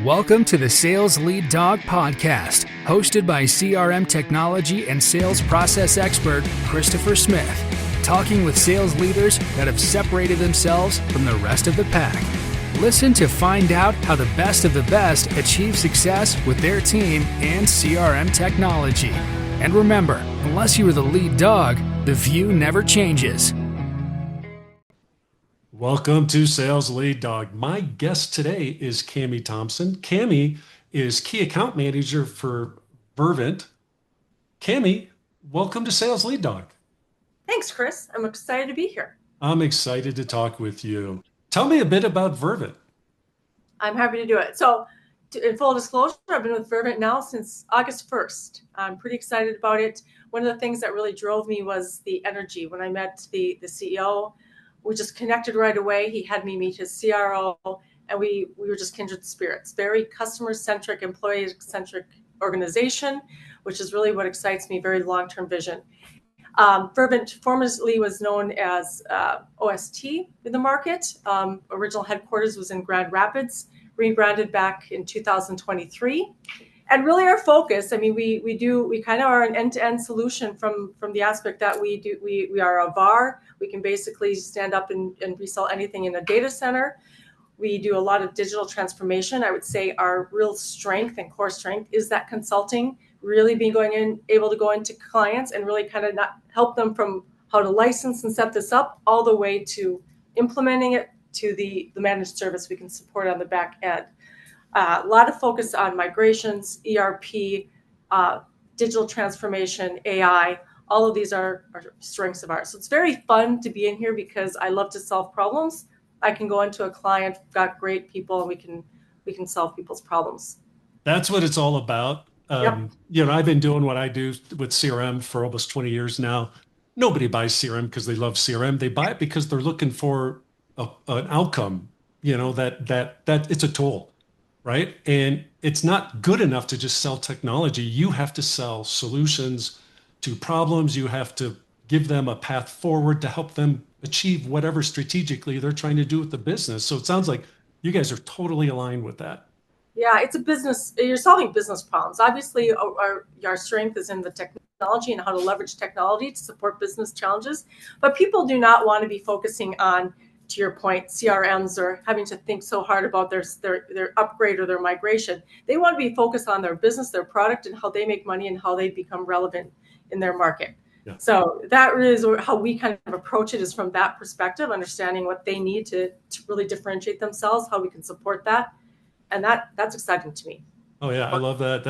Welcome to the Sales Lead Dog Podcast, hosted by CRM technology and sales process expert Christopher Smith, talking with sales leaders that have separated themselves from the rest of the pack. Listen to find out how the best of the best achieve success with their team and CRM technology. And remember, unless you are the lead dog, the view never changes. Welcome to Sales Lead Dog. My guest today is Kami Thompson. Kami is Key Account Manager for Vervint. Kami, welcome to Sales Lead Dog. Thanks, Chris. I'm excited to be here. I'm excited to talk with you. Tell me a bit about Vervint. I'm happy to do it. So, in full disclosure, I've been with Vervint now since August 1st. I'm pretty excited about it. One of the things that really drove me was the energy. When I met the CEO, we just connected right away. He had me meet his CRO, and we were just kindred spirits. Very customer-centric, employee-centric organization, which is really what excites me, very long-term vision. Vervint formerly was known as OST in the market. Original headquarters was in Grand Rapids, rebranded back in 2023. And really our focus, I mean, we kind of are an end-to-end solution from the aspect that we are a VAR. We can basically stand up and resell anything in a data center. We do a lot of digital transformation. I would say our real strength and core strength is that consulting, really able to go into clients and really kind of not help them from how to license and set this up all the way to implementing it to the managed service we can support on the back end. A lot of focus on migrations, ERP, digital transformation, AI. All of these are strengths of ours. So it's very fun to be in here because I love to solve problems. I can go into a client, got great people, and we can solve people's problems. That's what it's all about. Yep. I've been doing what I do with CRM for almost 20 years now. Nobody buys CRM because they love CRM. They buy it because they're looking for an outcome, that it's a tool. Right? And it's not good enough to just sell technology. You have to sell solutions to problems. You have to give them a path forward to help them achieve whatever strategically they're trying to do with the business. So it sounds like you guys are totally aligned with that. Yeah, it's a business. You're solving business problems. Obviously, our strength is in the technology and how to leverage technology to support business challenges. But people do not want to be focusing on, to your point, CRMs or having to think so hard about their upgrade or their migration. They want to be focused on their business, their product, and how they make money and how they become relevant in their market. Yeah. So that is how we kind of approach it, is from that perspective, understanding what they need to really differentiate themselves, how we can support that. And that's exciting to me. Oh yeah, I love that.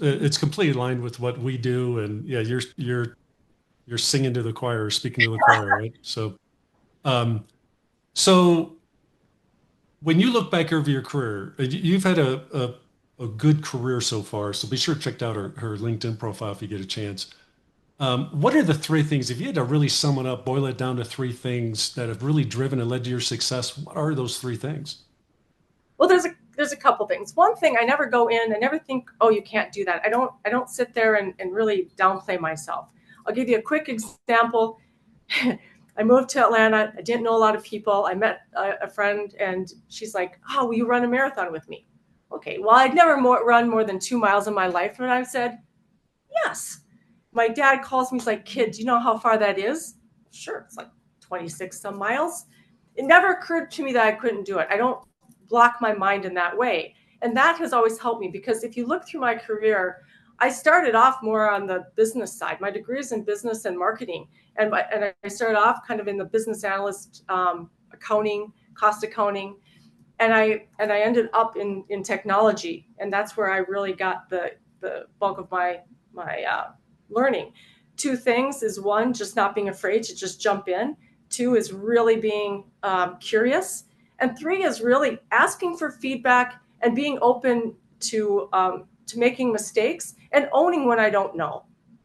It's completely aligned with what we do. And yeah, you're singing to the choir, or speaking to the choir, right? So when you look back over your career, you've had a good career so far. So be sure to check out her LinkedIn profile if you get a chance. What are the three things, if you had to really sum it up, boil it down to three things that have really driven and led to your success, what are those three things? Well, there's a couple things. One thing, I never go in, I never think, oh, you can't do that. I don't sit there and really downplay myself. I'll give you a quick example. I moved to Atlanta. I didn't know a lot of people. I met a friend, and she's like, oh, will you run a marathon with me? Okay, well, I'd never run more than 2 miles in my life. And I said, yes. My dad calls me, he's like, kid, do you know how far that is? Sure, it's like 26 some miles. It never occurred to me that I couldn't do it. I don't block my mind in that way. And that has always helped me, because if you look through my career, I started off more on the business side. My degree is in business and marketing. And I started off kind of in the business analyst, accounting, cost accounting. And I ended up in technology. And that's where I really got the bulk of my learning. Two things is, one, just not being afraid to just jump in. Two is really being curious. And three is really asking for feedback and being open to making mistakes and owning when I don't know.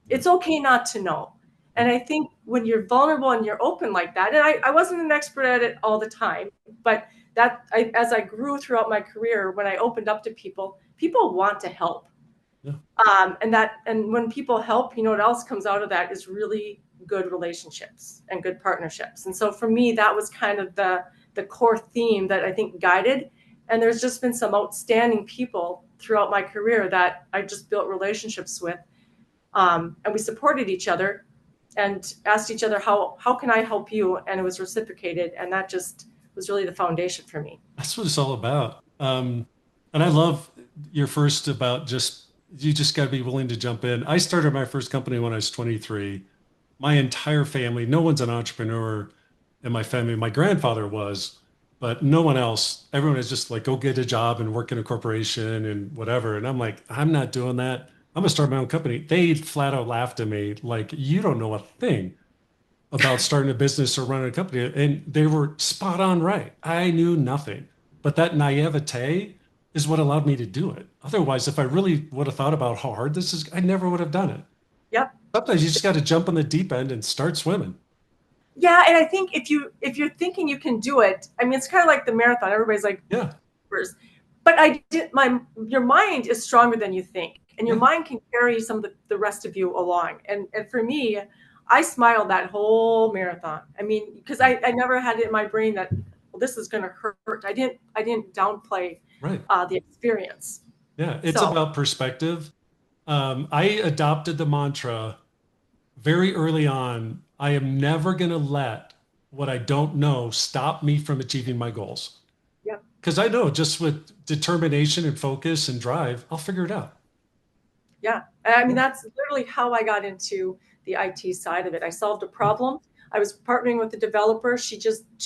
It's okay not to know. And I think when you're vulnerable and you're open like that, and I wasn't an expert at it all the time, but as I grew throughout my career, when I opened up to people want to help. Yeah. And when people help, what else comes out of that is really good relationships and good partnerships. And so for me, that was kind of the core theme that I think guided And there's just been some outstanding people throughout my career that I just built relationships with. And we supported each other and asked each other, how can I help you? And it was reciprocated. And that just was really the foundation for me. That's what it's all about. And I love your first about you just got to be willing to jump in. I started my first company when I was 23. My entire family, no one's an entrepreneur in my family. My grandfather was, but no one else. Everyone is just like, go get a job and work in a corporation and whatever. And I'm like, I'm not doing that. I'm gonna start my own company. They flat out laughed at me like, you don't know a thing about starting a business or running a company. And they were spot on right. I knew nothing. But that naivete is what allowed me to do it. Otherwise, if I really would have thought about how hard this is, I never would have done it. Yep. Sometimes you just got to jump on the deep end and start swimming. Yeah, and I think if you're thinking you can do it, I mean, it's kind of like the marathon. Everybody's like, yeah. But your mind is stronger than you think, and your mind can carry some of the rest of you along. And for me, I smiled that whole marathon. I mean, because I never had it in my brain that, well, this is going to hurt. I didn't downplay the experience. Yeah, it's about perspective. I adopted the mantra very early on. I am never going to let what I don't know stop me from achieving my goals. Yeah. Because I know just with determination and focus and drive, I'll figure it out. Yeah. I mean, that's literally how I got into the IT side of it. I solved a problem. I was partnering with the developer. She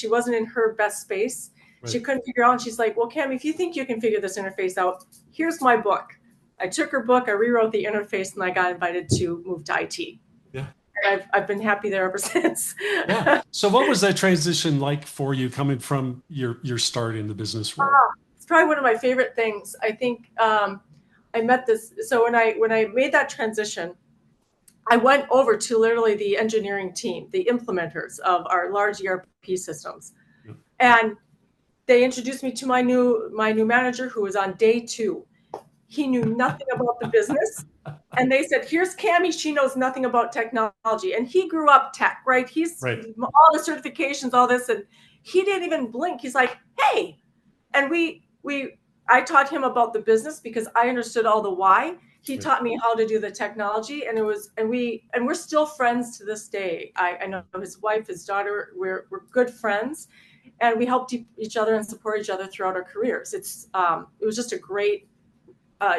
wasn't in her best space. Right. She couldn't figure out. And she's like, well, Kami, if you think you can figure this interface out, here's my book. I took her book, I rewrote the interface, and I got invited to move to IT. Yeah. And I've been happy there ever since. Yeah. So what was that transition like for you coming from your start in the business world? It's probably one of my favorite things. I think I met this. So when I made that transition, I went over to literally the engineering team, the implementers of our large ERP systems. Yeah. And they introduced me to my new manager, who was on day 2. He knew nothing about the business. And they said, here's Kami. She knows nothing about technology. And he grew up tech, right? He's all the certifications, all this. And he didn't even blink. He's like, hey. And I taught him about the business because I understood all the why. He taught me how to do the technology. And we're still friends to this day. I know his wife, his daughter, we're good friends. And we helped each other and support each other throughout our careers. It was just a great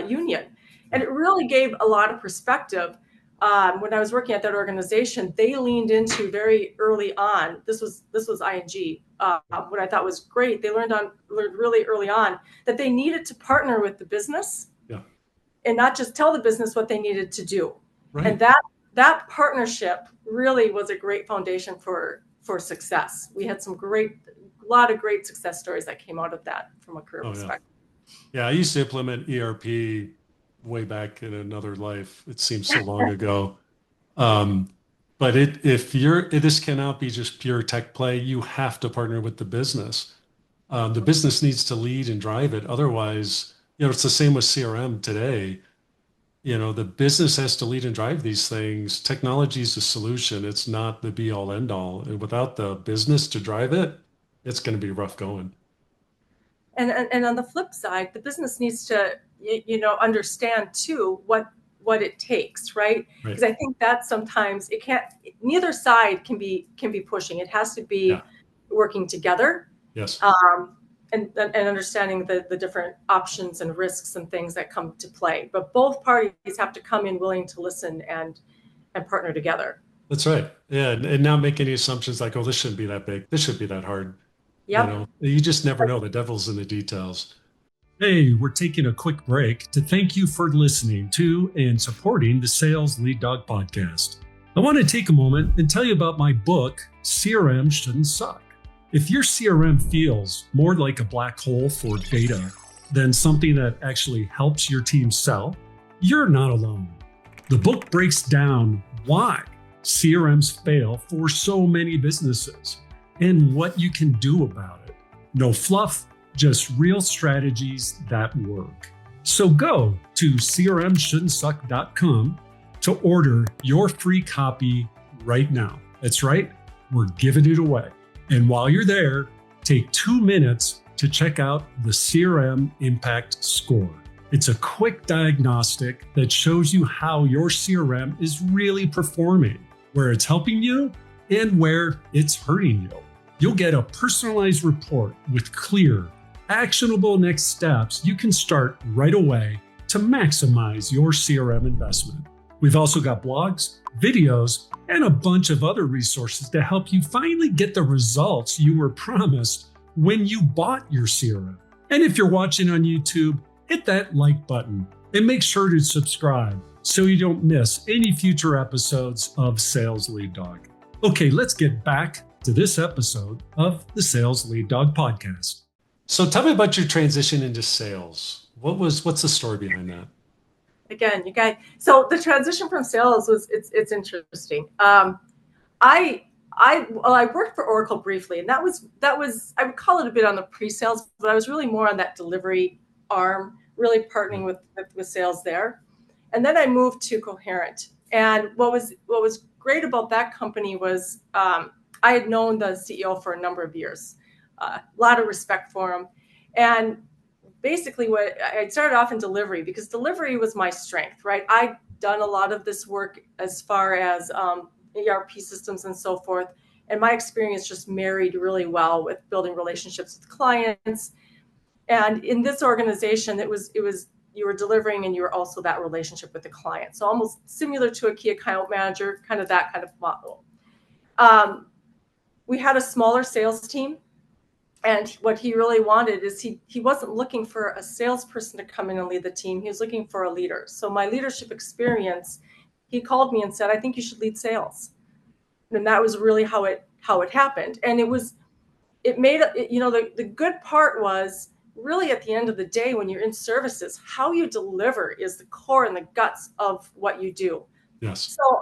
union. And it really gave a lot of perspective. When I was working at that organization, they leaned into very early on. This was ING. What I thought was great. They learned really early on that they needed to partner with the business, and not just tell the business what they needed to do. Right. And that partnership really was a great foundation for success. We had a lot of great success stories that came out of that from a career perspective. Yeah, I used to implement ERP way back in another life. It seems so long ago. But this cannot be just pure tech play. You have to partner with the business. The business needs to lead and drive it. Otherwise, it's the same with CRM today. The business has to lead and drive these things. Technology is the solution. It's not the be all end all. And without the business to drive it, it's going to be rough going. And on the flip side, the business needs to, understand too what it takes, right? Because I think that sometimes neither side can be pushing. It has to be working together. Yes. And understanding the different options and risks and things that come to play. But both parties have to come in willing to listen and partner together. That's right. Yeah. And not make any assumptions like, oh, this shouldn't be that big. This shouldn't be that hard. Yep. You just never know. The devil's in the details. Hey, we're taking a quick break to thank you for listening to and supporting the Sales Lead Dog podcast. I want to take a moment and tell you about my book, CRM Shouldn't Suck. If your CRM feels more like a black hole for data than something that actually helps your team sell, you're not alone. The book breaks down why CRMs fail for so many businesses and what you can do about it. No fluff, just real strategies that work. So go to crmshouldn'tsuck.com to order your free copy right now. That's right, we're giving it away. And while you're there, take 2 minutes to check out the CRM Impact Score. It's a quick diagnostic that shows you how your CRM is really performing, where it's helping you and where it's hurting you. You'll get a personalized report with clear, actionable next steps you can start right away to maximize your CRM investment. We've also got blogs, videos, and a bunch of other resources to help you finally get the results you were promised when you bought your CRM. And if you're watching on YouTube, hit that like button and make sure to subscribe so you don't miss any future episodes of Sales Lead Dog. Okay, let's get back to this episode of the Sales Lead Dog podcast. So tell me about your transition into sales. What's the story behind that? Again, you guys. So the transition from sales it's interesting. I worked for Oracle briefly, and that was I would call it a bit on the pre-sales, but I was really more on that delivery arm, really partnering with sales there. And then I moved to Coherent. And what was great about that company was I had known the CEO for a number of years, a lot of respect for him, and basically what I started off in delivery because delivery was my strength, right? I'd done a lot of this work as far as ERP systems and so forth. And my experience just married really well with building relationships with clients. And in this organization, it was you were delivering and you were also that relationship with the client. So almost similar to a key account manager, kind of that kind of model. We had a smaller sales team. And what he really wanted is he wasn't looking for a salesperson to come in and lead the team. He was looking for a leader. So my leadership experience, he called me and said, I think you should lead sales. And that was really how it happened. And it made the good part was really at the end of the day, when you're in services, how you deliver is the core and the guts of what you do. Yes. So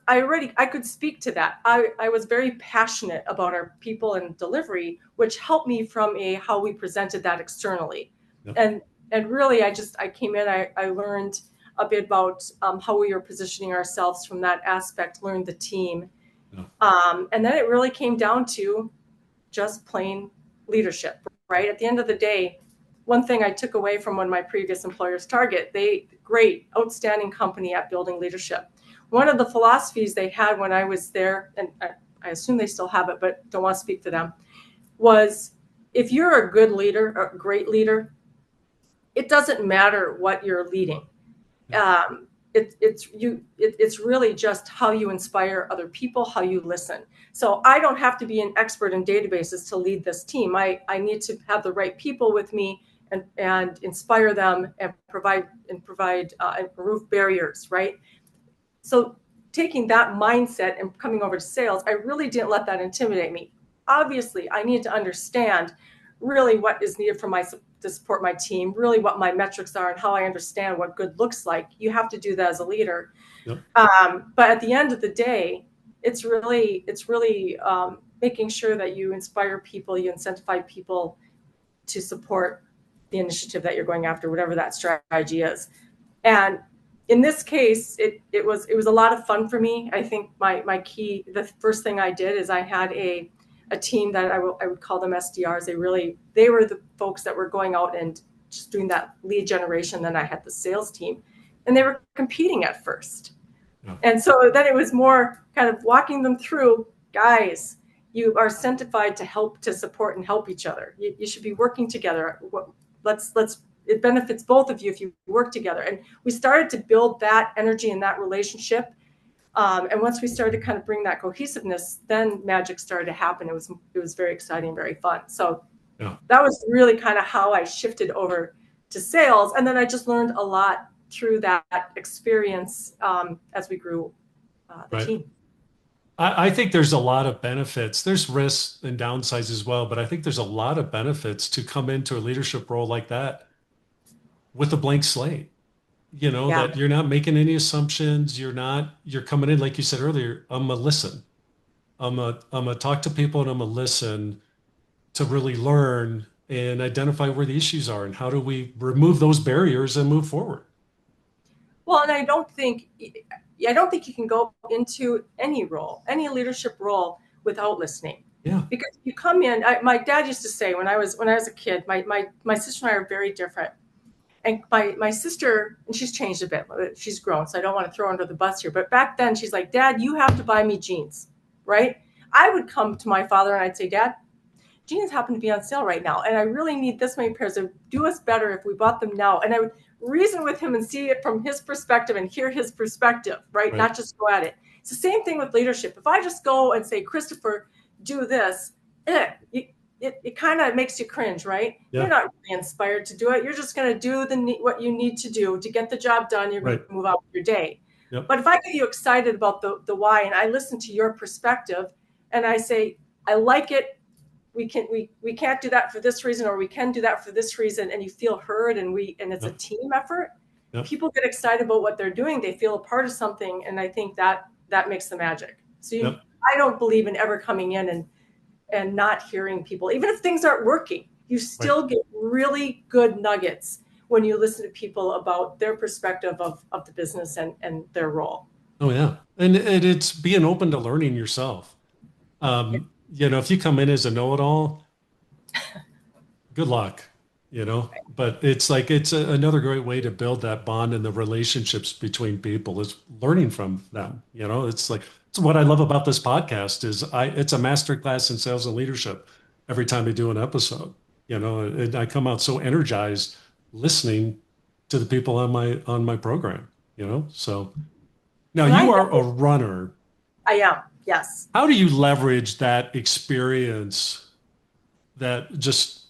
I could speak to that. I was very passionate about our people and delivery, which helped me from how we presented that externally. Yep. And really, I came in, I learned a bit about how we were positioning ourselves from that aspect, learned the team. Yep. And then it really came down to just plain leadership, right? At the end of the day, one thing I took away from one of my previous employers, Target, great, outstanding company at building leadership. One of the philosophies they had when I was there, and I assume they still have it, but don't want to speak to them, was if you're a good leader, or a great leader, it doesn't matter what you're leading. It's really just how you inspire other people, how you listen. So I don't have to be an expert in databases to lead this team. I need to have the right people with me and inspire them and provide and remove barriers, right? So taking that mindset and coming over to sales, I really didn't let that intimidate me. Obviously, I need to understand really what is needed to support my team, really what my metrics are and how I understand what good looks like. You have to do that as a leader. Yep. But at the end of the day, it's really making sure that you inspire people, you incentivize people to support the initiative that you're going after, whatever that strategy is. And in this case, it was a lot of fun for me. I think the first thing I did is I had a team that I would call them SDRs. They were the folks that were going out and just doing that lead generation. Then I had the sales team, and they were competing at first. Yeah. And so then it was more kind of walking them through, guys, you are incentivized to support and help each other. You should be working together. It benefits both of you if you work together. And we started to build that energy and that relationship. And once we started to kind of bring that cohesiveness, then magic started to happen. It was very exciting, very fun. So yeah. That was really kind of how I shifted over to sales. And then I just learned a lot through that experience as we grew the team. I think there's a lot of benefits. There's risks and downsides as well, but I think there's a lot of benefits to come into a leadership role like that with a blank slate. That you're not making any assumptions. You're coming in, like you said earlier, I'm gonna listen. I'm gonna talk to people and I'm gonna listen to really learn and identify where the issues are and how do we remove those barriers and move forward. Well, and I don't think you can go into any leadership role without listening. Yeah. Because you come in, my dad used to say when I was a kid, my sister and I are very different. And my sister, and she's changed a bit. She's grown, so I don't want to throw her under the bus here. But back then, she's like, Dad, you have to buy me jeans, right? I would come to my father and I'd say, Dad, jeans happen to be on sale right now, and I really need this many pairs. It would do us better if we bought them now. And I would reason with him and see it from his perspective and hear his perspective, right? Not just go at it. It's the same thing with leadership. If I just go and say, Christopher, do this, it kind of makes you cringe, right? Yeah. You're not really inspired to do it. You're just going to do what you need to do to get the job done. You're going to move out your day. Yep. But if I get you excited about the why, and I listen to your perspective, and I say, I like it. We can't do that for this reason, or we can do that for this reason, and you feel heard, and it's a team effort. Yep. People get excited about what they're doing. They feel a part of something, and I think that makes the magic. So I don't believe in ever coming in and not hearing people. Even if things aren't working, you still get really good nuggets when you listen to people about their perspective of the business and their role. Oh, yeah. And it's being open to learning yourself. If you come in as a know-it-all, good luck, but it's like, it's another great way to build that bond and the relationships between people is learning from them. It's like, it's what I love about this podcast is it's a masterclass in sales and leadership every time I do an episode, and I come out so energized listening to the people on my program, so now you are a runner. I am. Yes. How do you leverage that experience that just,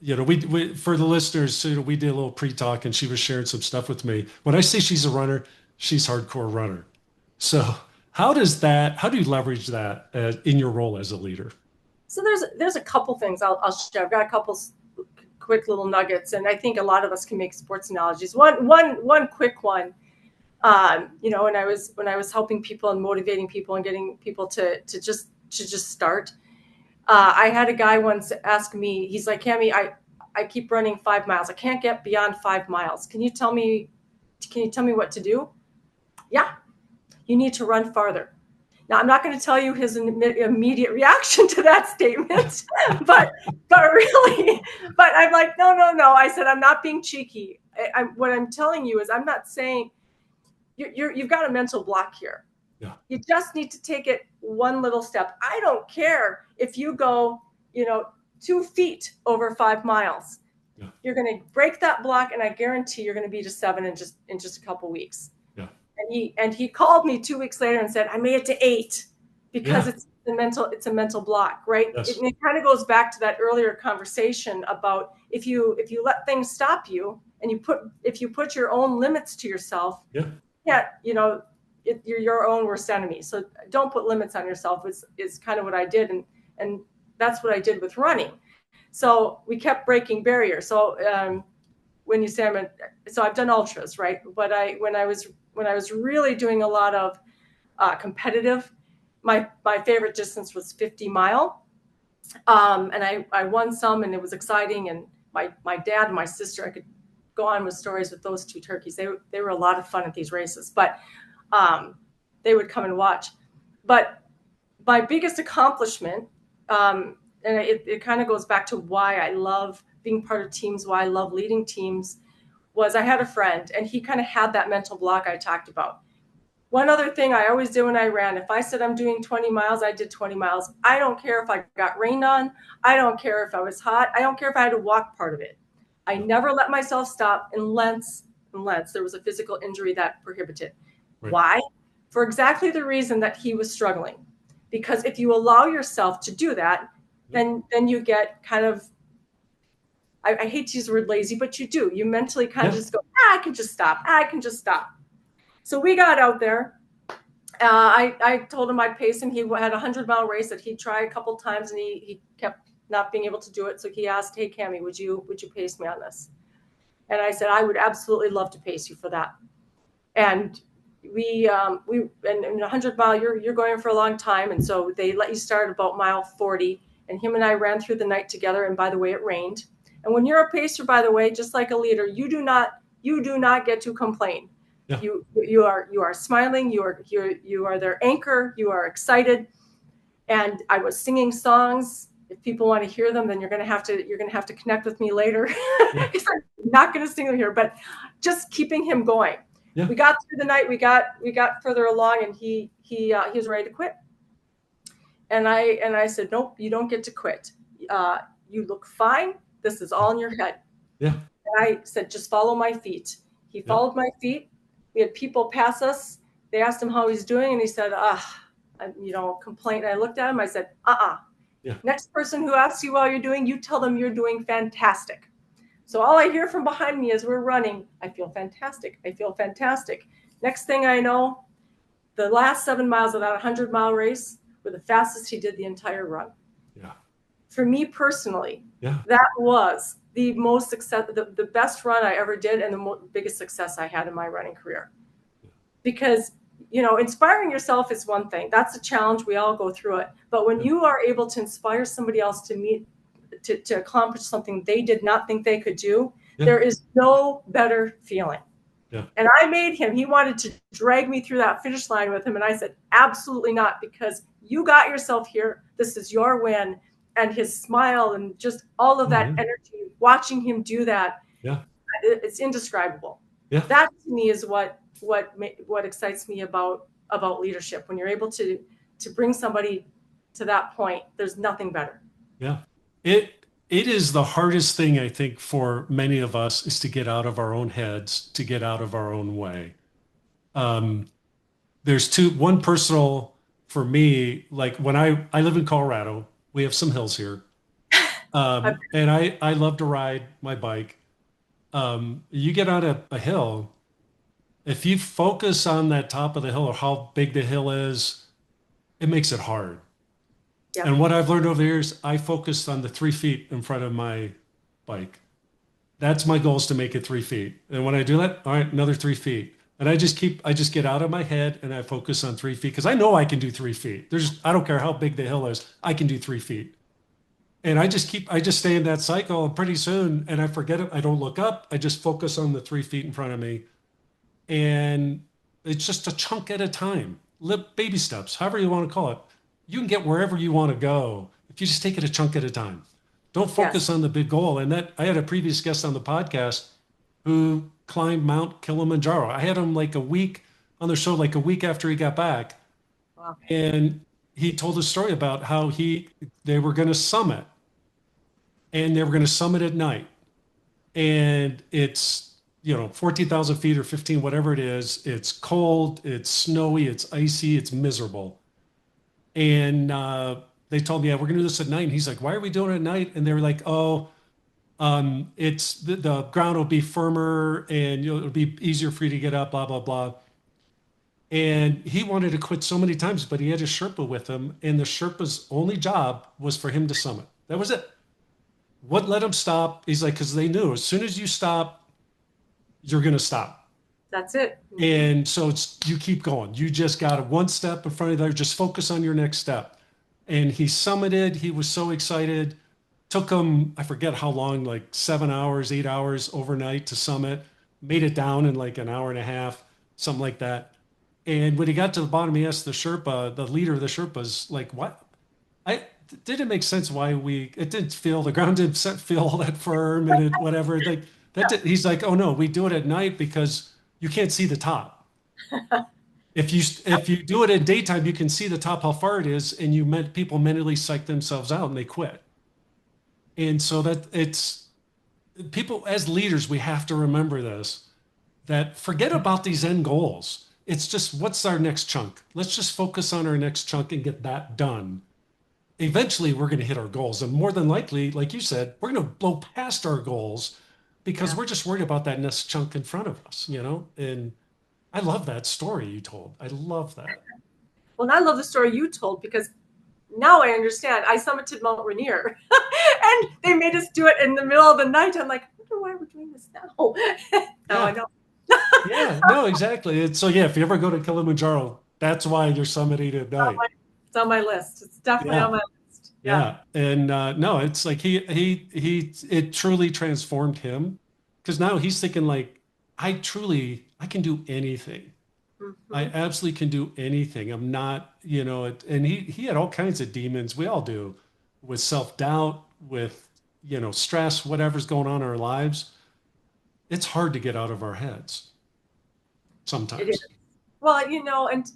we for the listeners, we did a little pre-talk and she was sharing some stuff with me. When I say she's a runner, she's hardcore runner. So how do you leverage that in your role as a leader? So there's a couple things I'll share. I've got a couple quick little nuggets, and I think a lot of us can make sports analogies. One quick one. When I was helping people and motivating people and getting people to just start, I had a guy once ask me, he's like, Kami, I keep running 5 miles. I can't get beyond 5 miles. Can you tell me what to do? Yeah, you need to run farther. Now, I'm not going to tell you his immediate reaction to that statement, but I'm like, no. I said, I'm not being cheeky. What I'm telling you is I'm not saying, you've got a mental block here. Yeah. You just need to take it one little step. I don't care if you go, 2 feet over 5 miles. Yeah. You're going to break that block, and I guarantee you're going to be to 7 in just a couple weeks. Yeah. And he called me 2 weeks later and said, I made it to 8 because it's a mental block, right? Yes. It kind of goes back to that earlier conversation about if you let things stop you, and if you put your own limits to yourself. Yeah. You're your own worst enemy. So don't put limits on yourself is kind of what I did. And that's what I did with running. So we kept breaking barriers. So when you say I've done ultras, right? But when I was really doing a lot of competitive, my favorite distance was 50 mile. And I won some, and it was exciting. And my dad and my sister, I could go on with stories with those two turkeys. They were a lot of fun at these races, but they would come and watch. But my biggest accomplishment, and it kind of goes back to why I love being part of teams, why I love leading teams, was I had a friend, and he kind of had that mental block I talked about. One other thing I always did when I ran, if I said I'm doing 20 miles, I did 20 miles. I don't care if I got rained on. I don't care if I was hot. I don't care if I had to walk part of it. I never let myself stop unless there was a physical injury that prohibited. Right. Why? For exactly the reason that he was struggling. Because if you allow yourself to do that, then you get kind of, I hate to use the word lazy, but you do. You mentally kind of just go, I can just stop. So we got out there. I told him I'd pace him. He had a 100-mile race that he'd try a couple times, and he kept not being able to do it. So he asked, hey, Kami, would you pace me on this? And I said, I would absolutely love to pace you for that. And we in 100 mile, you're going for a long time. And so they let you start about mile 40, and him and I ran through the night together. And by the way, it rained. And when you're a pacer, by the way, just like a leader, you do not get to complain. Yeah. You are smiling. You are their anchor. You are excited. And I was singing songs. If people want to hear them, then you're going to have to connect with me later, because I'm not going to sing them here, but just keeping him going. Yeah. We got through the night, we got further along, and he was ready to quit. And I said, nope, you don't get to quit. You look fine. This is all in your head. Yeah. And I said, just follow my feet. He followed my feet. We had people pass us. They asked him how he's doing, and he said, complaint. And I looked at him. I said, Yeah. Next person who asks you how you're doing, you tell them you're doing fantastic. So all I hear from behind me as we're running, I feel fantastic. I feel fantastic. Next thing I know, the last 7 miles of that 100-mile race were the fastest he did the entire run. Yeah. For me personally, Yeah. that was the most success, the best run I ever did, and the biggest success I had in my running career. Because, inspiring yourself is one thing. That's a challenge. We all go through it. But when you are able to inspire somebody else to accomplish something they did not think they could do, there is no better feeling. Yeah. And I made him. He wanted to drag me through that finish line with him. And I said, absolutely not, because you got yourself here. This is your win. And his smile and just all of that energy, watching him do that, it's indescribable. Yeah. That to me is what excites me about leadership. When you're able to bring somebody to that point, there's nothing better. Yeah. It is the hardest thing, I think, for many of us, is to get out of our own heads, to get out of our own way. There's one personal for me, like when I live in Colorado, we have some hills here. And I love to ride my bike. You get on a hill, if you focus on that top of the hill or how big the hill is, it makes it hard. Yeah. And what I've learned over the years, I focused on the 3 feet in front of my bike. That's my goal, is to make it 3 feet. And when I do that, all right, another 3 feet. And I just get out of my head and I focus on 3 feet, because I know I can do 3 feet. I don't care how big the hill is, I can do 3 feet. And I just stay in that cycle, and pretty soon, and I forget it. I don't look up. I just focus on the 3 feet in front of me. And it's just a chunk at a time, baby steps, however you want to call it. You can get wherever you want to go if you just take it a chunk at a time. Don't focus on the big goal. And I had a previous guest on the podcast who climbed Mount Kilimanjaro. I had him on the show, like a week after he got back. Wow. And he told a story about how they were going to summit, and they were going to summit at night. And it's, 14,000 feet or 15, whatever it is. It's cold, it's snowy, it's icy, it's miserable. And they told me, we're going to do this at night. And he's like, why are we doing it at night? And they were like, it's the ground will be firmer and it'll be easier for you to get up, blah, blah, blah. And he wanted to quit so many times, but he had a Sherpa with him, and the Sherpa's only job was for him to summit. That was it. What let him stop? He's like, because they knew as soon as you stop, you're going to stop. That's it. And so you keep going. You just got one step in front of there. Just focus on your next step. And he summited. He was so excited. Took him, I forget how long, like 7 hours, 8 hours overnight to summit. Made it down in like an hour and a half, something like that. And when he got to the bottom, he asked the Sherpa, the leader of the Sherpas, like, what? Didn't make sense why the ground didn't feel all that firm and whatever. Like he's like, oh no, we do it at night because you can't see the top. If you do it in daytime, you can see the top, how far it is, and people mentally psych themselves out and they quit. And so people as leaders, we have to remember this, that forget about these end goals. It's just, what's our next chunk? Let's just focus on our next chunk and get that done. Eventually, we're going to hit our goals. And more than likely, like you said, we're going to blow past our goals because we're just worried about that next chunk in front of us, And I love that story you told. I love that. Well, and I love the story you told, because now I understand. I summited Mount Rainier and they made us do it in the middle of the night. I'm like, I wonder why we're doing this now. Now I know. Yeah, no, exactly. If you ever go to Kilimanjaro, that's why you're summiting at night. It's on my list. It's definitely on my list. Yeah. And no, it's like it truly transformed him, because now he's thinking like, I can do anything. I absolutely can do anything. I'm not, and he had all kinds of demons. We all do, with self-doubt, with, stress, whatever's going on in our lives. It's hard to get out of our heads It is. sometimes. Well, and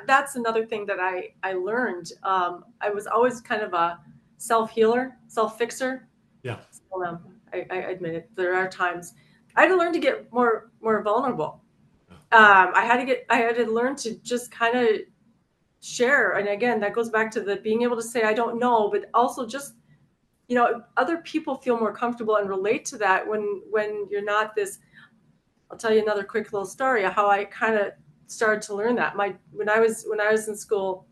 that's another thing that I learned. I was always kind of a self-healer, self-fixer. Yeah. So, I admit it. There are times I had to learn to get more vulnerable. I had to learn to just kind of share. And again, that goes back to the being able to say, I don't know, but also just, other people feel more comfortable and relate to that when you're not this. I'll tell you another quick little story of how I kind of started to learn that. When I was in school,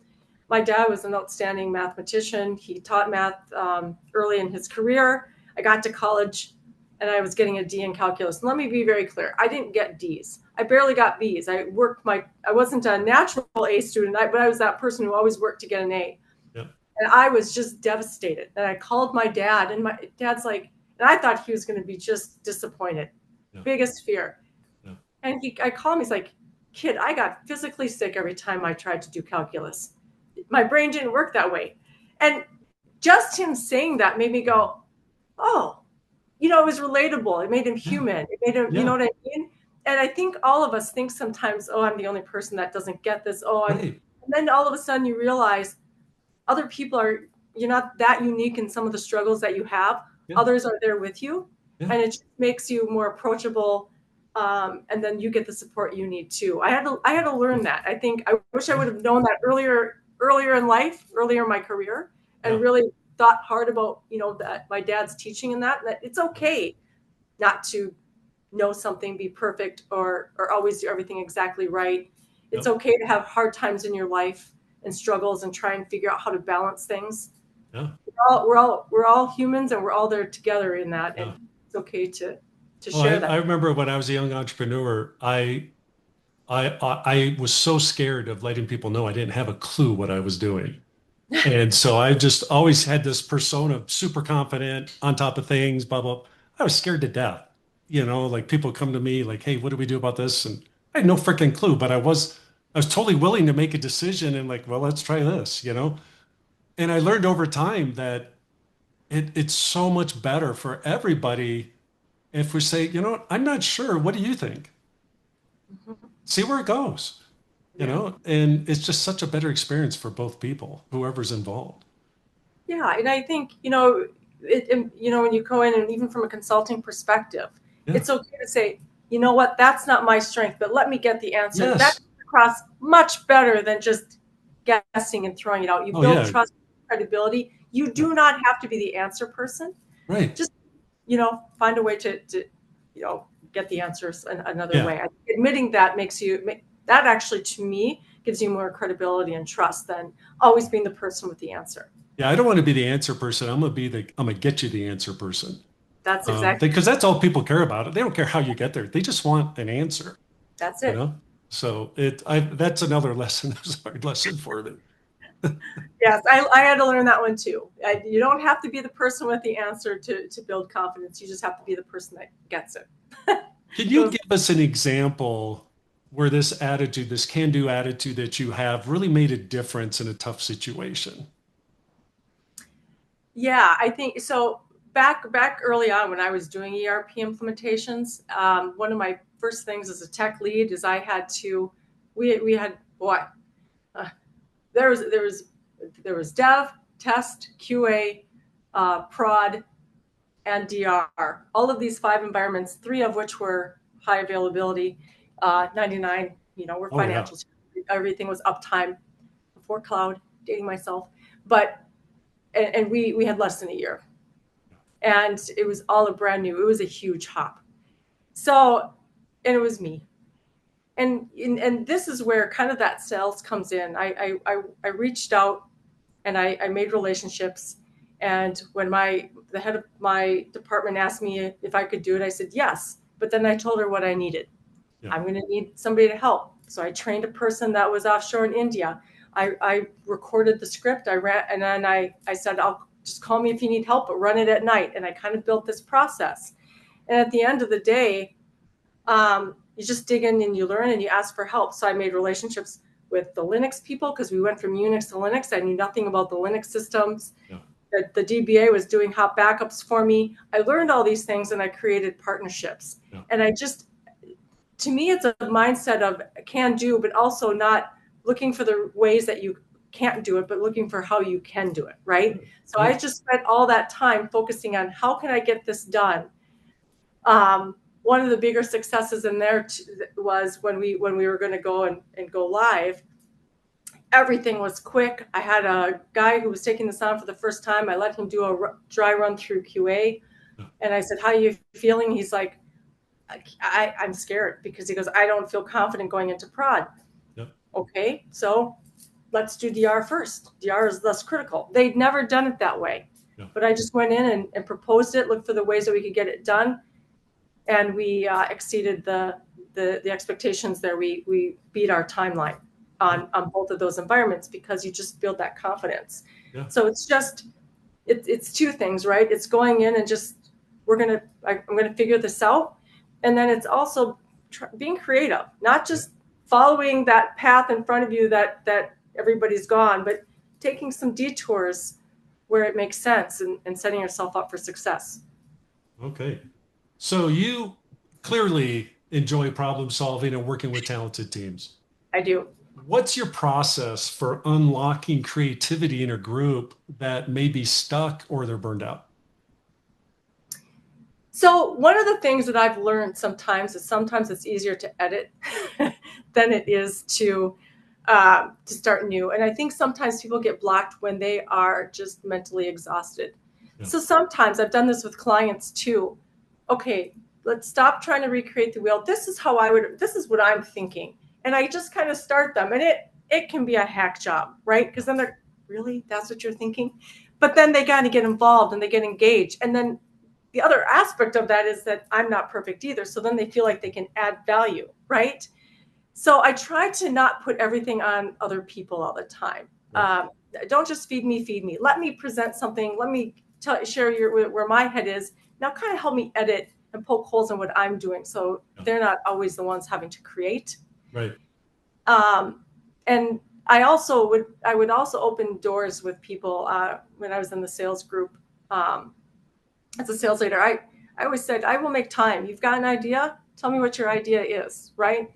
my dad was an outstanding mathematician. He taught math early in his career. I got to college and I was getting a D in calculus. And let me be very clear. I didn't get Ds. I barely got Bs. I wasn't a natural A student, but I was that person who always worked to get an A. Yeah. And I was just devastated. And I called my dad, and my dad's like, and I thought he was going to be just disappointed. Yeah. Biggest fear. Yeah. And I called him. He's like, kid, I got physically sick every time I tried to do calculus. My brain didn't work that way. And just him saying that made me go, oh, it was relatable. It made him human. It made him, you know what I mean? And I think all of us think sometimes, oh, I'm the only person that doesn't get this. Right. And then all of a sudden you realize other people you're not that unique in some of the struggles that you have. Yeah. Others are there with you. Yeah. And it just makes you more approachable. And then you get the support you need too. I had to learn that. I think I wish I would have known that earlier in life, earlier in my career, and really thought hard about, that my dad's teaching in that it's okay not to know something, be perfect, or always do everything exactly right. It's okay to have hard times in your life and struggles and try and figure out how to balance things. Yeah. We're all humans, and we're all there together in that. And it's okay to share that. I remember when I was a young entrepreneur, I was so scared of letting people know I didn't have a clue what I was doing. And so I just always had this persona of super confident, on top of things, blah, blah. I was scared to death. Like people come to me like, hey, what do we do about this? And I had no freaking clue, but I was totally willing to make a decision and like, well, let's try this, And I learned over time that it's so much better for everybody if we say, I'm not sure. What do you think? See where it goes. And it's just such a better experience for both people, whoever's involved. Yeah. And I think, when you go in, and even from a consulting perspective, it's okay to say, you know what, that's not my strength, but let me get the answer. Yes. That comes across much better than just guessing and throwing it out. You build trust, credibility. You do not have to be the answer person. Right. Just, find a way to get the answers another way. Admitting that that actually, to me, gives you more credibility and trust than always being the person with the answer. Yeah, I don't want to be the answer person. I'm gonna get you the answer person. That's exactly because that's all people care about. They don't care how you get there. They just want an answer. That's it. So that's another lesson. It's a hard lesson for me. Yes, I had to learn that one too. You don't have to be the person with the answer to build confidence. You just have to be the person that gets it. Can you give us an example where this attitude, this can-do attitude that you have, really made a difference in a tough situation? Yeah, I think so. Back early on when I was doing ERP implementations, one of my first things as a tech lead is there was dev, test, QA, prod, and DR. All of these 5 environments, 3 of which were high availability, 99, were financials. Everything was uptime before cloud, dating myself. But, and we had less than a year. And it was all brand new. It was a huge hop. So, and it was me. And this is where kind of that sales comes in. I reached out and I made relationships. And when the head of my department asked me if I could do it, I said yes. But then I told her what I needed. Yeah. I'm going to need somebody to help. So I trained a person that was offshore in India. I recorded the script. I ran, and then I said, I'll just call me if you need help, but run it at night. And I kind of built this process. And at the end of the day, you just dig in and you learn and you ask for help. So I made relationships with the Linux people because we went from Unix to Linux. I knew nothing about the Linux systems. Yeah. The DBA was doing hot backups for me. I learned all these things and I created partnerships. Yeah. And to me, it's a mindset of can do, but also not looking for the ways that you can't do it, but looking for how you can do it, right? So I just spent all that time focusing on how can I get this done. One of the bigger successes in there was when we were going to go and go live. Everything was quick. I had a guy who was taking this on for the first time. I let him do a dry run through QA, and I said, "How are you feeling?" He's like, I'm scared, because he goes, I don't feel confident going into prod. Yep. Okay, so let's do DR first. DR is less critical. They'd never done it that way. Yeah. But I just went in and proposed it, looked for the ways that we could get it done. And we exceeded the expectations there. We beat our timeline on both of those environments, because you just build that confidence. Yeah. So it's just, it's two things, right? It's going in and just, I'm going to figure this out. And then it's also being creative, not just following that path in front of you that everybody's gone, but taking some detours where it makes sense and setting yourself up for success. Okay. So you clearly enjoy problem solving and working with talented teams. I do. What's your process for unlocking creativity in a group that may be stuck or they're burned out? So one of the things that I've learned sometimes it's easier to edit than it is to start new. And I think sometimes people get blocked when they are just mentally exhausted. Yeah. So sometimes I've done this with clients too. Okay, let's stop trying to recreate the wheel. This is what I'm thinking. And I just kind of start them, and it can be a hack job, right? Because then they're, really, that's what you're thinking? But then they got to get involved and they get engaged. And then the other aspect of that is that I'm not perfect either. So then they feel like they can add value, right? So I try to not put everything on other people all the time. Right. Don't just feed me. Let me present something. Let me share where my head is. Now kind of help me edit and poke holes in what I'm doing. So they're not always the ones having to create. Right. And I would also open doors with people when I was in the sales group. As a sales leader, I always said, I will make time. You've got an idea? Tell me what your idea is, right?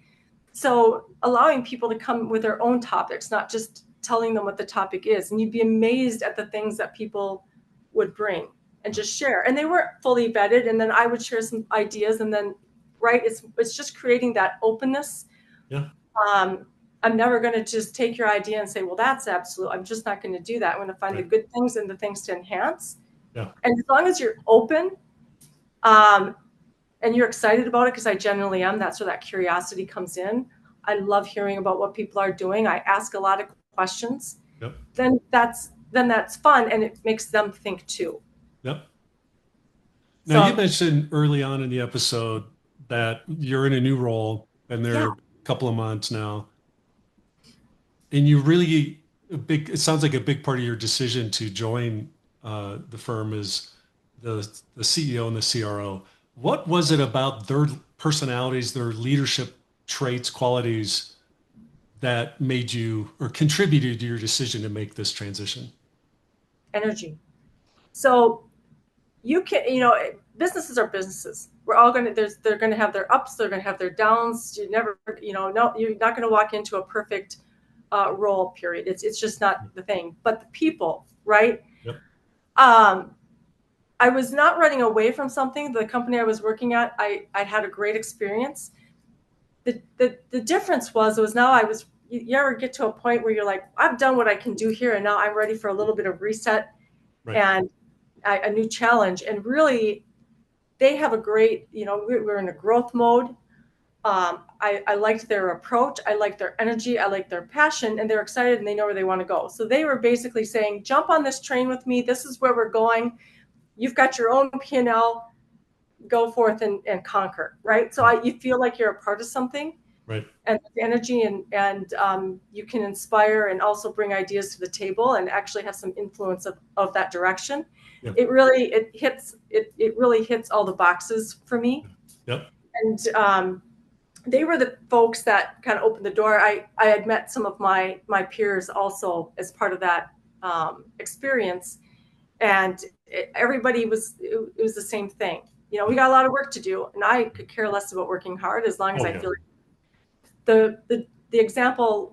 So allowing people to come with their own topics, not just telling them what the topic is. And you'd be amazed at the things that people would bring and just share. And they weren't fully vetted. And then I would share some ideas. And then, right, it's just creating that openness. Yeah. I'm never going to just take your idea and say, well, that's absolute. I'm just not going to do that. I'm going to find the good things and the things to enhance. Yeah. And as long as you're open and you're excited about it, because I generally am, that's where that curiosity comes in. I love hearing about what people are doing. I ask a lot of questions. Yep. Then that's fun, and it makes them think too. Yep. Now, you mentioned early on in the episode that you're in a new role, and there are a couple of months now. And you really, it sounds like a big part of your decision to join the firm is the CEO and the CRO. What was it about their personalities, their leadership traits, qualities that made you or contributed to your decision to make this transition? Energy. So businesses are businesses. We're all they're going to have their ups, they're going to have their downs. You're not going to walk into a perfect role, period. It's just not the thing. But the people, right? Yep. I was not running away from something. The company I was working at, I had a great experience. The difference was now you ever get to a point where you're like, I've done what I can do here, and now I'm ready for a little bit of reset and a new challenge. And really, they have a great, we're in a growth mode. I liked their approach. I liked their energy. I liked their passion, and they're excited and they know where they want to go. So they were basically saying, jump on this train with me. This is where we're going. You've got your own P&L, go forth and conquer, right? So you feel like you're a part of something, right? And the energy and you can inspire and also bring ideas to the table and actually have some influence of that direction. Yep. It really hits all the boxes for me. Yep. And they were the folks that kind of opened the door. I had met some of my peers also as part of that experience, and everybody was, it was the same thing. You know, we got a lot of work to do, and I could care less about working hard as long as I feel like the example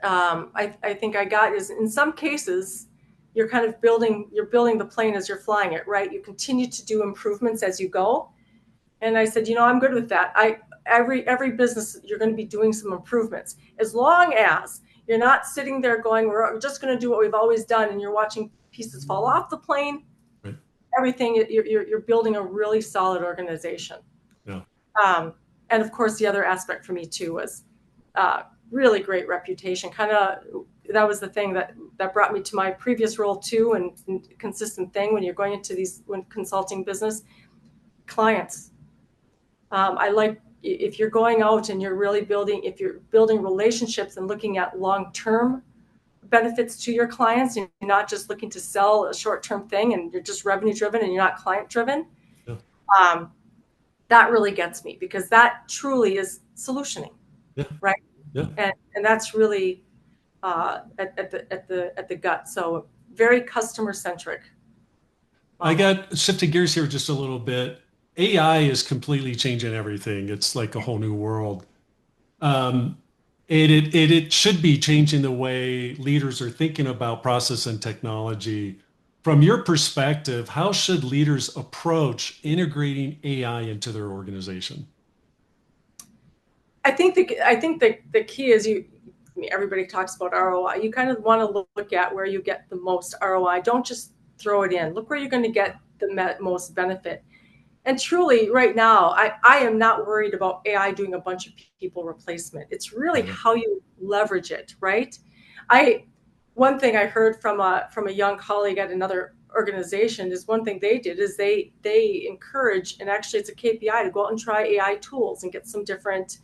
I think I got is, in some cases, you're kind of building the plane as you're flying it, right? You continue to do improvements as you go. And I said, you know, I'm good with that. Every business, you're going to be doing some improvements, as long as you're not sitting there going, we're just going to do what we've always done, and you're watching pieces fall off the plane. Right. Everything, you're building a really solid organization. Yeah. And of course, the other aspect for me too was really great reputation. Kind of, that was the thing that brought me to my previous role too, and consistent thing when you're going into when consulting business clients. I like, if you're going out and you're really building relationships and looking at long-term benefits to your clients, and you're not just looking to sell a short-term thing, and you're just revenue driven and you're not client driven. Yeah. That really gets me, because that truly is solutioning. Yeah. Right. Yeah. And that's really at the gut. So very customer centric. I got shifting gears here just a little bit. AI is completely changing everything. It's like a whole new world. It should be changing the way leaders are thinking about process and technology. From your perspective, how should leaders approach integrating AI into their organization? I think the key is, everybody talks about ROI. You kind of want to look at where you get the most ROI. Don't just throw it in. Look where you're going to get the most benefit. And truly, right now, I am not worried about AI doing a bunch of people replacement. It's really how you leverage it, right? One thing I heard from a young colleague at another organization is, one thing they did is they encourage, and actually it's a KPI, to go out and try AI tools and get some different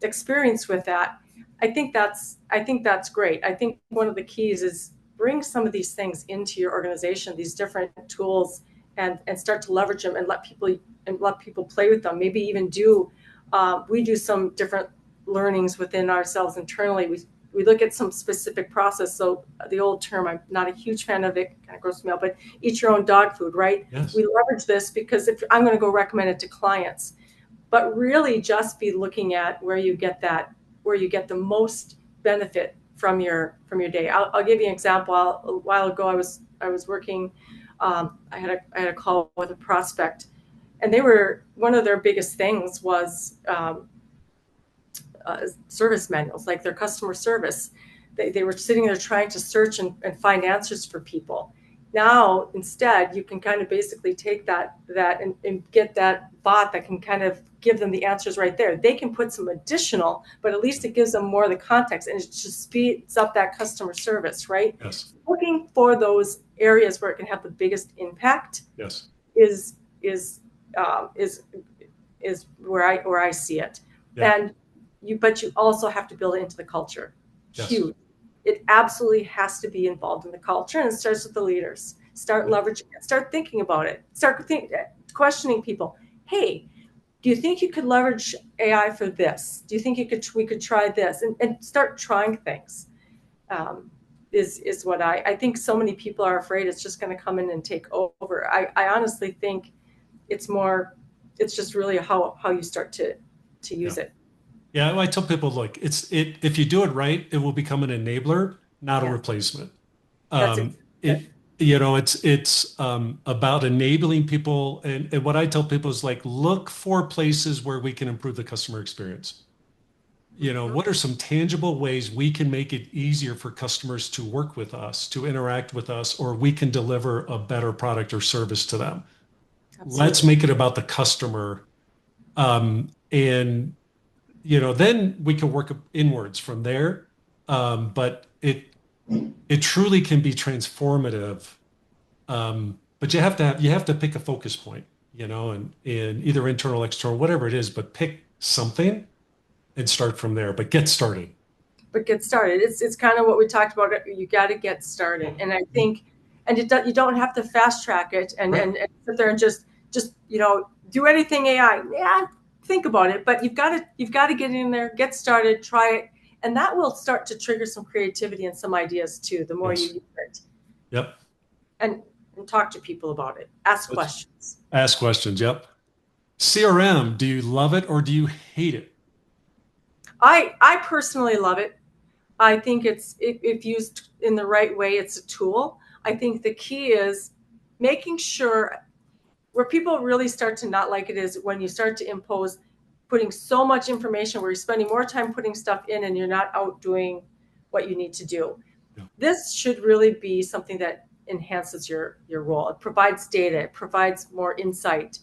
experience with that. I think that's great. I think one of the keys is bring some of these things into your organization, these different tools, and start to leverage them, and let people play with them. Maybe even we do some different learnings within ourselves internally. We look at some specific process. So the old term, I'm not a huge fan of it, kind of grosses me out, but eat your own dog food, right? Yes. We leverage this because if I'm going to go recommend it to clients, but really just be looking at where you get the most benefit from your day. I'll give you an example. A while ago, I was working. I had a call with a prospect, and one of their biggest things was service manuals, like their customer service. They were sitting there trying to search and find answers for people. Now, instead, you can kind of basically take that and get that bot that can kind of give them the answers right there. They can put some additional, but at least it gives them more of the context, and it just speeds up that customer service, right? Yes. Looking for those areas where it can have the biggest impact. Yes. Is where I see it. Yeah. And but you also have to build it into the culture. Yes. Huge. It absolutely has to be involved in the culture, and it starts with the leaders. Start leveraging it. Start thinking about it. Questioning people. Hey, do you think you could leverage AI for this? Do you think we could try this? And start trying things. Is what I think. So many people are afraid it's just going to come in and take over. I honestly think it's just really how you start to use it. Yeah, I tell people, look, if you do it right, it will become an enabler, not a replacement. It's about enabling people, and what I tell people is, like, look for places where we can improve the customer experience. What are some tangible ways we can make it easier for customers to work with us, to interact with us, or we can deliver a better product or service to them? Absolutely. Let's make it about the customer, and then we can work inwards from there. But it truly can be transformative. But you have to pick a focus point, and either internal, external, whatever it is, but pick something and start from there. But get started. It's kind of what we talked about. You got to get started, and I think, and you don't have to fast track it and sit there and just do anything AI. Yeah, think about it, but you've got to get in there, get started, try it, and that will start to trigger some creativity and some ideas too. The more you use it, Yep, and talk to people about it, ask questions. ask questions. Yep. CRM, do you love it or do you hate it? I personally love it. I think if used in the right way, it's a tool. I think the key is making sure where people really start to not like it is when you start to impose putting so much information where you're spending more time putting stuff in and you're not out doing what you need to do. Yeah. This should really be something that enhances your role. It provides data, it provides more insight.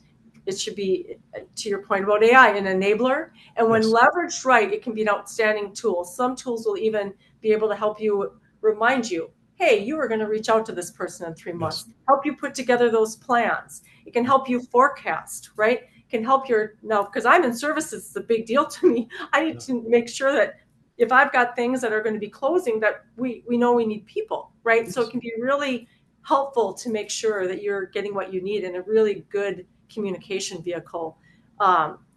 It should be, to your point about AI, an enabler. And when leveraged right, it can be an outstanding tool. Some tools will even be able to help you, remind you, hey, you were going to reach out to this person in 3 months. Help you put together those plans. It can help you forecast, right? It can help now, because I'm in services, it's a big deal to me. I need to make sure that if I've got things that are going to be closing, that we know we need people, right? Yes. So it can be really helpful to make sure that you're getting what you need in a really good communication vehicle,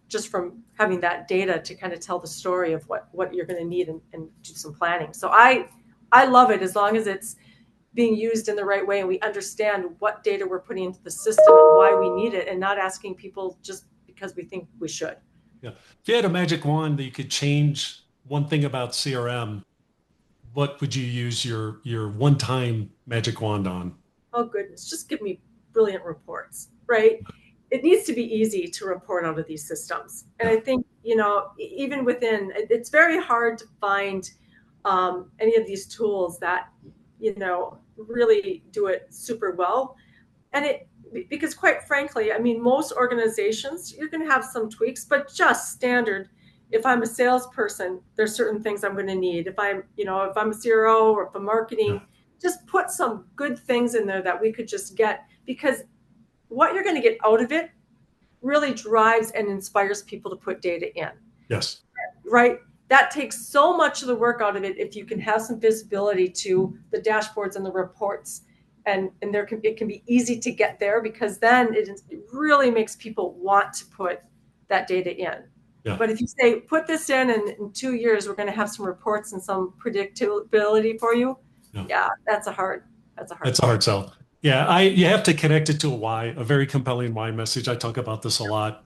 just from having that data to kind of tell the story of what you're going to need and do some planning. So I love it as long as it's being used in the right way and we understand what data we're putting into the system and why we need it, and not asking people just because we think we should. Yeah. If you had a magic wand that you could change one thing about CRM, what would you use your one-time magic wand on? Oh goodness, just give me brilliant reports, right? It needs to be easy to report out of these systems. And I think, even within, it's very hard to find any of these tools that, really do it super well. And because quite frankly, I mean, most organizations, you're going to have some tweaks, but just standard. If I'm a salesperson, there's certain things I'm going to need. If I'm a CRO or if I'm marketing, just put some good things in there that we could just get, because what you're going to get out of it really drives and inspires people to put data in. Yes. Right? That takes so much of the work out of it if you can have some visibility to the dashboards and the reports, and it can be easy to get there, because then it really makes people want to put that data in. Yeah. But if you say, put this in, and in 2 years, we're going to have some reports and some predictability for you. Yeah, that's a hard sell. Yeah, you have to connect it to a why, a very compelling why message. I talk about this a lot,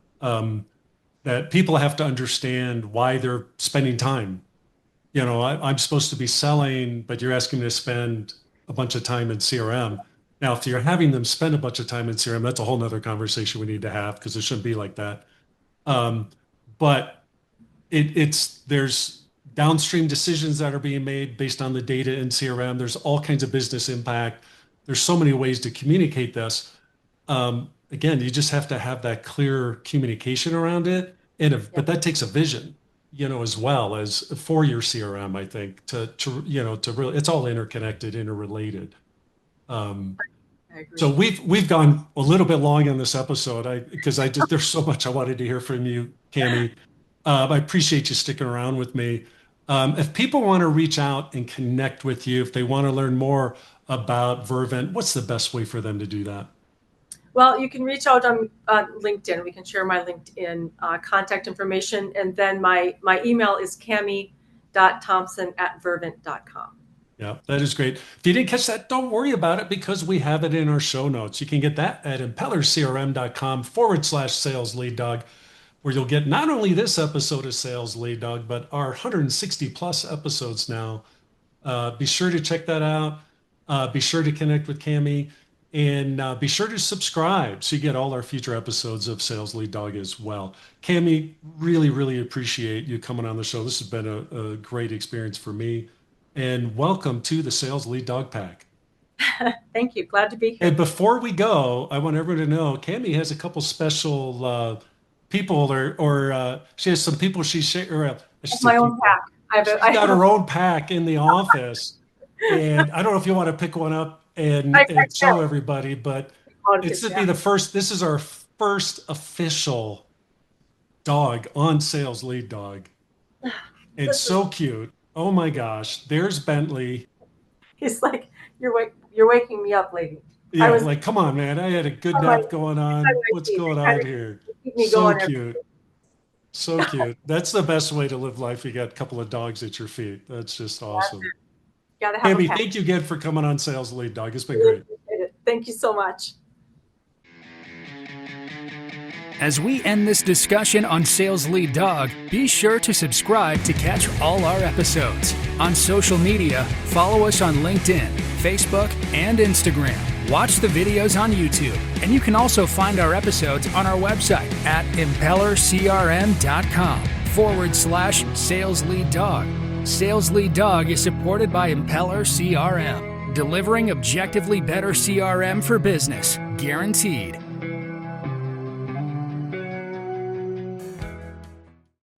that people have to understand why they're spending time. I'm supposed to be selling, but you're asking me to spend a bunch of time in CRM. Now, if you're having them spend a bunch of time in CRM, that's a whole nother conversation we need to have, because it shouldn't be like that. But there's downstream decisions that are being made based on the data in CRM. There's all kinds of business impact. There's so many ways to communicate this. Again, you just have to have that clear communication around it. But that takes a vision, as well as for your CRM, I think, to really, it's all interconnected, interrelated. So we've gone a little bit long on this episode, because there's so much I wanted to hear from you, Kami. I appreciate you sticking around with me. If people want to reach out and connect with you, if they want to learn more about Vervint, what's the best way for them to do that? Well, you can reach out on LinkedIn. We can share my LinkedIn contact information. And then my email is kami.thompson@vervint.com. Yeah, that is great. If you didn't catch that, don't worry about it, because we have it in our show notes. You can get that at impellercrm.com/sales lead dog, where you'll get not only this episode of Sales Lead Dog, but our 160 plus episodes now. Be sure to check that out. Be sure to connect with Kami, and be sure to subscribe so you get all our future episodes of Sales Lead Dog as well. Kami, really, really appreciate you coming on the show. This has been a great experience for me. And welcome to the Sales Lead Dog Pack. Thank you. Glad to be here. And before we go, I want everyone to know Kami has a couple special people, or she has some people she shares. My own pack. She's got her own pack in the office. And I don't know if you want to pick one up and show everybody, but this is our first official dog on Sales Lead Dog. It's so cute. Oh my gosh, there's Bentley. He's like, you're waking me up, lady. Yeah, come on, man. I had a good nap going on. What's going on here? keep me So going. cute. So cute. That's the best way to live life. You got a couple of dogs at your feet. That's just awesome. Gotta have Kami, a pet. thank you again for coming on Sales Lead Dog. It's been great. Thank you so much. As we end this discussion on Sales Lead Dog, be sure to subscribe to catch all our episodes. On social media, follow us on LinkedIn, Facebook, and Instagram. Watch the videos on YouTube, and you can also find our episodes on our website at impellercrm.com/Sales Lead Dog. Sales Lead Dog is supported by Impeller CRM, delivering objectively better CRM for business, guaranteed.